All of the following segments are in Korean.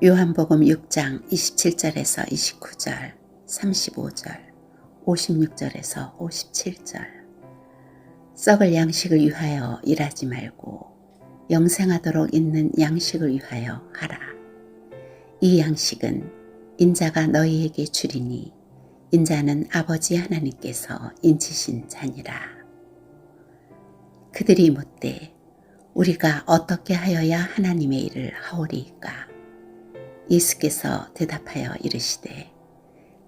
요한복음 6장 27절에서 29절, 35절, 56절에서 57절. 썩을 양식을 위하여 일하지 말고 영생하도록 있는 양식을 위하여 하라. 이 양식은 인자가 너희에게 주리니 인자는 아버지 하나님께서 인치신 자니라. 그들이 묻되 우리가 어떻게 하여야 하나님의 일을 하오리이까? 예수께서 대답하여 이르시되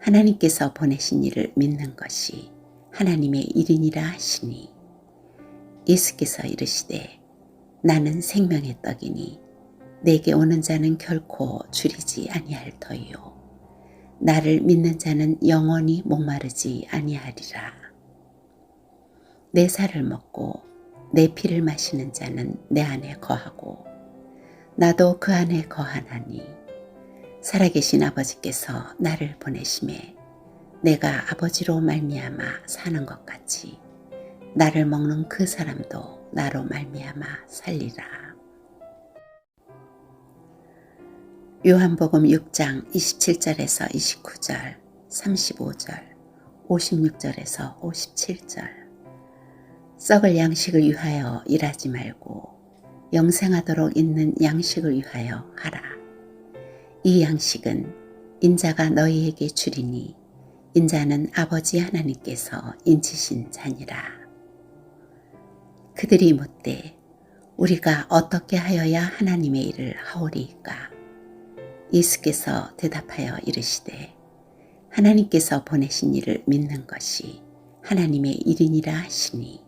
하나님께서 보내신 이를 믿는 것이 하나님의 일이니라 하시니, 예수께서 이르시되 나는 생명의 떡이니 내게 오는 자는 결코 줄이지 아니할 터이요 나를 믿는 자는 영원히 목마르지 아니하리라. 내 살을 먹고 내 피를 마시는 자는 내 안에 거하고 나도 그 안에 거하나니, 살아계신 아버지께서 나를 보내심에 내가 아버지로 말미암아 사는 것 같이 나를 먹는 그 사람도 나로 말미암아 살리라. 요한복음 6장 27절에서 29절, 35절, 56절에서 57절. 썩을 양식을 위하여 일하지 말고 영생하도록 있는 양식을 위하여 하라. 이 양식은 인자가 너희에게 주리니 인자는 아버지 하나님께서 인치신 자니라. 그들이 묻되 우리가 어떻게 하여야 하나님의 일을 하오리이까? 예수께서 대답하여 이르시되 하나님께서 보내신 이를 믿는 것이 하나님의 일이니라 하시니,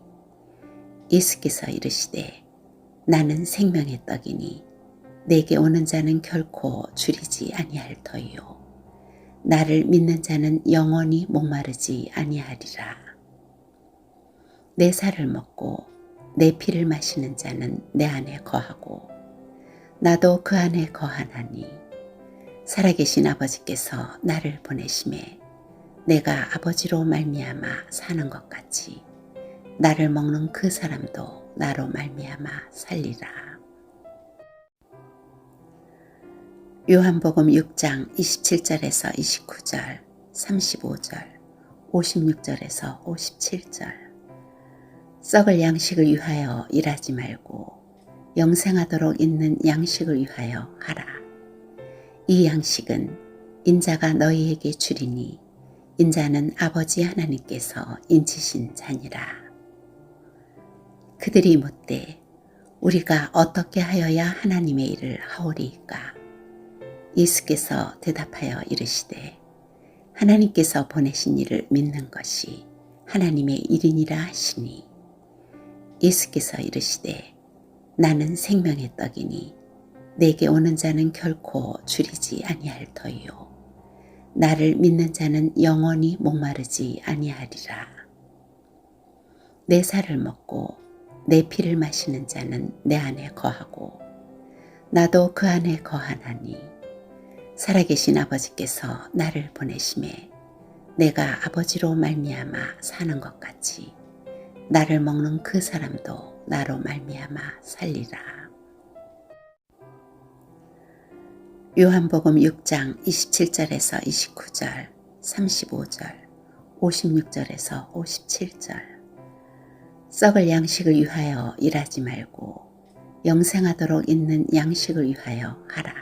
예수께서 이르시되 나는 생명의 떡이니 내게 오는 자는 결코 줄이지 아니할 터이요 나를 믿는 자는 영원히 목마르지 아니하리라. 내 살을 먹고 내 피를 마시는 자는 내 안에 거하고 나도 그 안에 거하나니, 살아계신 아버지께서 나를 보내심에 내가 아버지로 말미암아 사는 것 같이 나를 먹는 그 사람도 나로 말미암아 살리라. 요한복음 6장 27절에서 29절, 35절, 56절에서 57절. 썩을 양식을 위하여 일하지 말고 영생하도록 있는 양식을 위하여 하라. 이 양식은 인자가 너희에게 주리니 인자는 아버지 하나님께서 인치신 자니라. 그들이 묻되 우리가 어떻게 하여야 하나님의 일을 하오리이까? 예수께서 대답하여 이르시되 하나님께서 보내신 이를 믿는 것이 하나님의 일이니라 하시니, 예수께서 이르시되 나는 생명의 떡이니 내게 오는 자는 결코 줄이지 아니할 터이요 나를 믿는 자는 영원히 목마르지 아니하리라. 내 살을 먹고 내 피를 마시는 자는 내 안에 거하고 나도 그 안에 거하나니, 살아계신 아버지께서 나를 보내심에 내가 아버지로 말미암아 사는 것 같이 나를 먹는 그 사람도 나로 말미암아 살리라. 요한복음 6장 27절에서 29절, 35절, 56절에서 57절. 썩을 양식을 위하여 일하지 말고 영생하도록 있는 양식을 위하여 하라.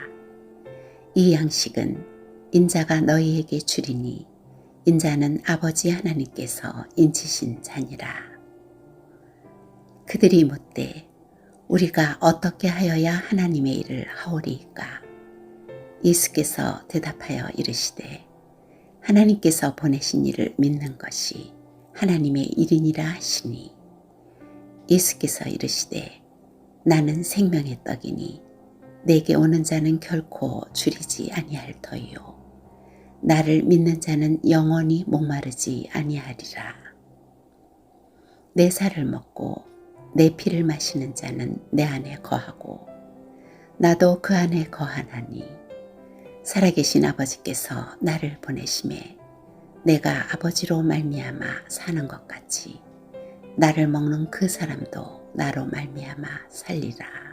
이 양식은 인자가 너희에게 주리니 인자는 아버지 하나님께서 인치신 자니라. 그들이 묻되 우리가 어떻게 하여야 하나님의 일을 하오리이까? 예수께서 대답하여 이르시되 하나님께서 보내신 이를 믿는 것이 하나님의 일이니라 하시니, 예수께서 이르시되 나는 생명의 떡이니 내게 오는 자는 결코 줄이지 아니할 터이요 나를 믿는 자는 영원히 목마르지 아니하리라. 내 살을 먹고 내 피를 마시는 자는 내 안에 거하고 나도 그 안에 거하나니, 살아계신 아버지께서 나를 보내심에 내가 아버지로 말미암아 사는 것 같이 나를 먹는 그 사람도 나로 말미암아 살리라.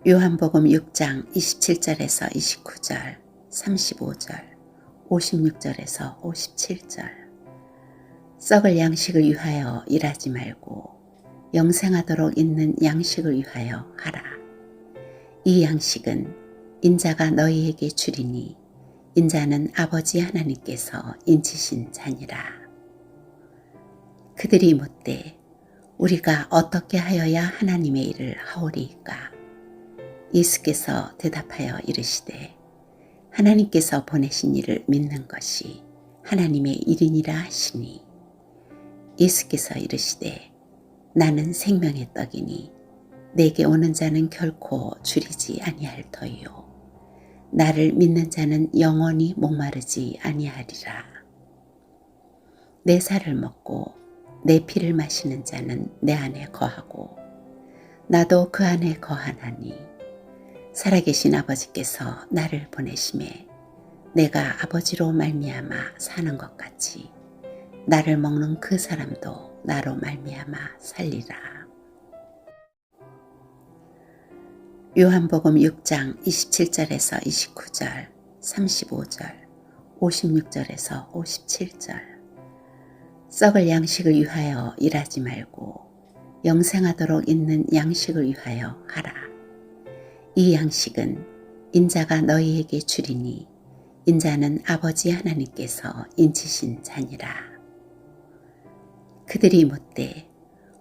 요한복음 6장 27절에서 29절, 35절, 56절에서 57절. 썩을 양식을 위하여 일하지 말고 영생하도록 있는 양식을 위하여 하라. 이 양식은 인자가 너희에게 주리니 인자는 아버지 하나님께서 인치신 자니라. 그들이 묻되 우리가 어떻게 하여야 하나님의 일을 하오리이까? 예수께서 대답하여 이르시되 하나님께서 보내신 이를 믿는 것이 하나님의 일이니라 하시니, 예수께서 이르시되 나는 생명의 떡이니 내게 오는 자는 결코 줄이지 아니할 터이요 나를 믿는 자는 영원히 목마르지 아니하리라. 내 살을 먹고 내 피를 마시는 자는 내 안에 거하고 나도 그 안에 거하나니, 살아계신 아버지께서 나를 보내심에 내가 아버지로 말미암아 사는 것 같이 나를 먹는 그 사람도 나로 말미암아 살리라. 요한복음 6장 27절에서 29절, 35절, 56절에서 57절. 썩을 양식을 위하여 일하지 말고 영생하도록 있는 양식을 위하여 하라. 이 양식은 인자가 너희에게 주리니 인자는 아버지 하나님께서 인치신 자니라. 그들이 묻되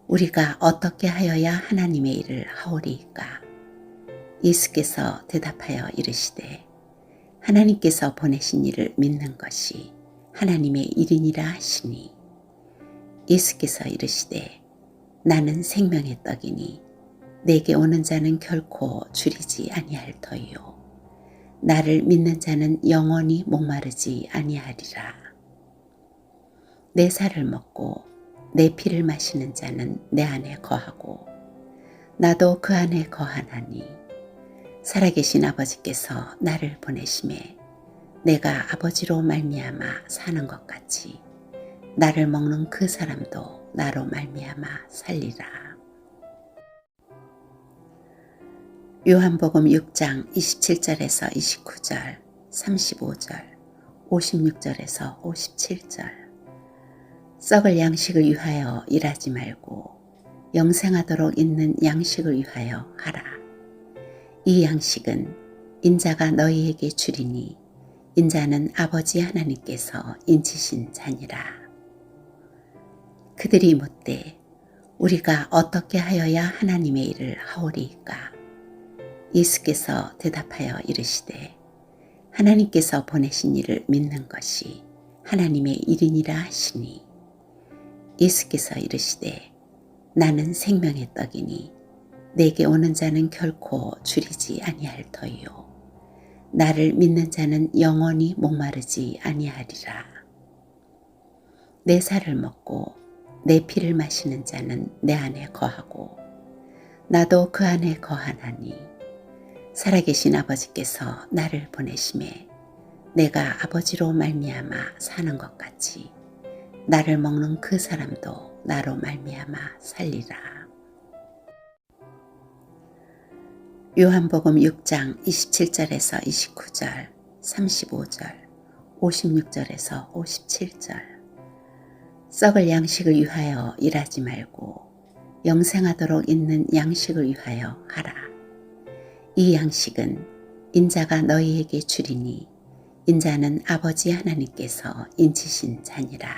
우리가 어떻게 하여야 하나님의 일을 하오리이까? 예수께서 대답하여 이르시되 하나님께서 보내신 이를 믿는 것이 하나님의 일이니라 하시니, 예수께서 이르시되 나는 생명의 떡이니 내게 오는 자는 결코 줄이지 아니할 터이요 나를 믿는 자는 영원히 목마르지 아니하리라. 내 살을 먹고 내 피를 마시는 자는 내 안에 거하고 나도 그 안에 거하나니, 살아계신 아버지께서 나를 보내심에 내가 아버지로 말미암아 사는 것 같이 나를 먹는 그 사람도 나로 말미암아 살리라. 요한복음 6장 27절에서 29절, 35절, 56절에서 57절. 썩을 양식을 위하여 일하지 말고 영생하도록 있는 양식을 위하여 하라. 이 양식은 인자가 너희에게 주리니 인자는 아버지 하나님께서 인치신 자니라. 그들이 묻되 우리가 어떻게 하여야 하나님의 일을 하오리이까? 예수께서 대답하여 이르시되 하나님께서 보내신 이를 믿는 것이 하나님의 일이니라 하시니, 예수께서 이르시되 나는 생명의 떡이니 내게 오는 자는 결코 줄이지 아니할 터이요 나를 믿는 자는 영원히 목마르지 아니하리라. 내 살을 먹고 내 피를 마시는 자는 내 안에 거하고 나도 그 안에 거하나니, 살아계신 아버지께서 나를 보내심에 내가 아버지로 말미암아 사는 것 같이 나를 먹는 그 사람도 나로 말미암아 살리라. 요한복음 6장 27절에서 29절, 35절, 56절에서 57절. 썩을 양식을 위하여 일하지 말고 영생하도록 있는 양식을 위하여 하라. 이 양식은 인자가 너희에게 주리니 인자는 아버지 하나님께서 인치신 자니라.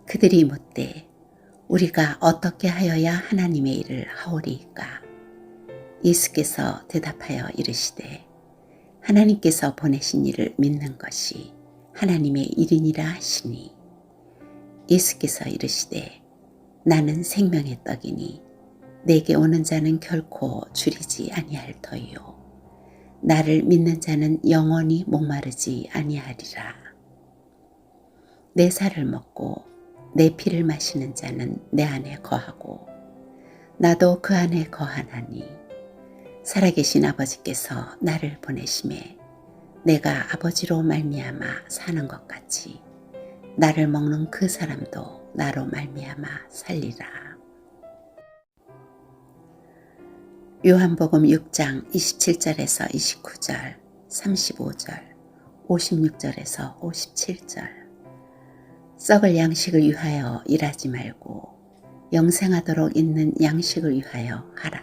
그들이 묻되 우리가 어떻게 하여야 하나님의 일을 하오리이까? 예수께서 대답하여 이르시되 하나님께서 보내신 이를 믿는 것이 하나님의 일이니라 하시니, 예수께서 이르시되 나는 생명의 떡이니 내게 오는 자는 결코 줄이지 아니할 터이요 나를 믿는 자는 영원히 목마르지 아니하리라. 내 살을 먹고 내 피를 마시는 자는 내 안에 거하고 나도 그 안에 거하나니, 살아계신 아버지께서 나를 보내심에 내가 아버지로 말미암아 사는 것 같이 나를 먹는 그 사람도 나로 말미암아 살리라. 요한복음 6장 27절에서 29절, 35절, 56절에서 57절. 썩을 양식을 위하여 일하지 말고 영생하도록 있는 양식을 위하여 하라.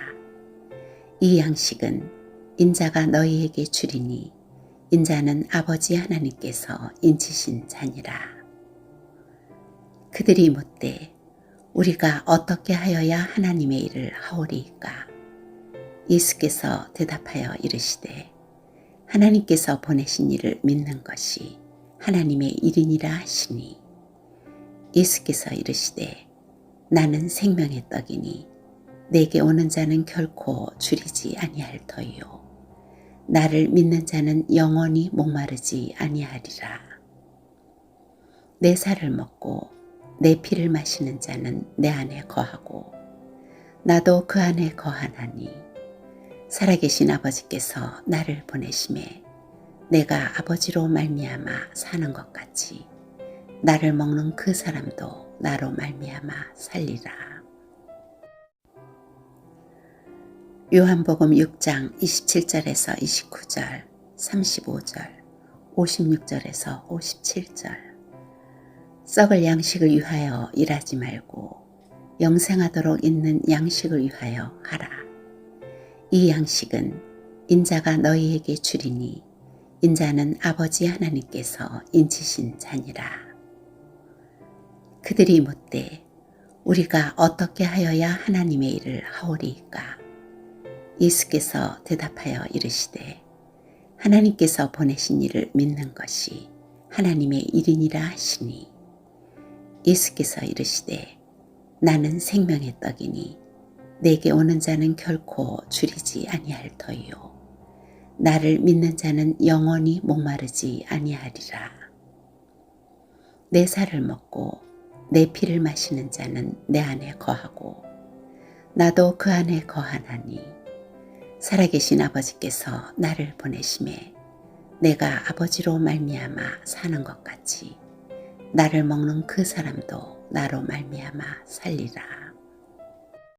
이 양식은 인자가 너희에게 주리니 인자는 아버지 하나님께서 인치신 자니라. 그들이 묻되 우리가 어떻게 하여야 하나님의 일을 하오리이까? 예수께서 대답하여 이르시되 하나님께서 보내신 이를 믿는 것이 하나님의 일이니라 하시니, 예수께서 이르시되 나는 생명의 떡이니 내게 오는 자는 결코 줄이지 아니할 터이요 나를 믿는 자는 영원히 목마르지 아니하리라. 내 살을 먹고 내 피를 마시는 자는 내 안에 거하고 나도 그 안에 거하나니, 살아계신 아버지께서 나를 보내심에 내가 아버지로 말미암아 사는 것 같이 나를 먹는 그 사람도 나로 말미암아 살리라. 요한복음 6장 27절에서 29절, 35절, 56절에서 57절. 썩을 양식을 위하여 일하지 말고 영생하도록 있는 양식을 위하여 하라. 이 양식은 인자가 너희에게 주리니 인자는 아버지 하나님께서 인치신 자니라. 그들이 묻되 우리가 어떻게 하여야 하나님의 일을 하오리이까? 예수께서 대답하여 이르시되 하나님께서 보내신 이를 믿는 것이 하나님의 일이니라 하시니, 예수께서 이르시되 나는 생명의 떡이니 내게 오는 자는 결코 줄이지 아니할 터이요 나를 믿는 자는 영원히 목마르지 아니하리라. 내 살을 먹고 내 피를 마시는 자는 내 안에 거하고 나도 그 안에 거하나니, 살아계신 아버지께서 나를 보내심에 내가 아버지로 말미암아 사는 것 같이 나를 먹는 그 사람도 나로 말미암아 살리라.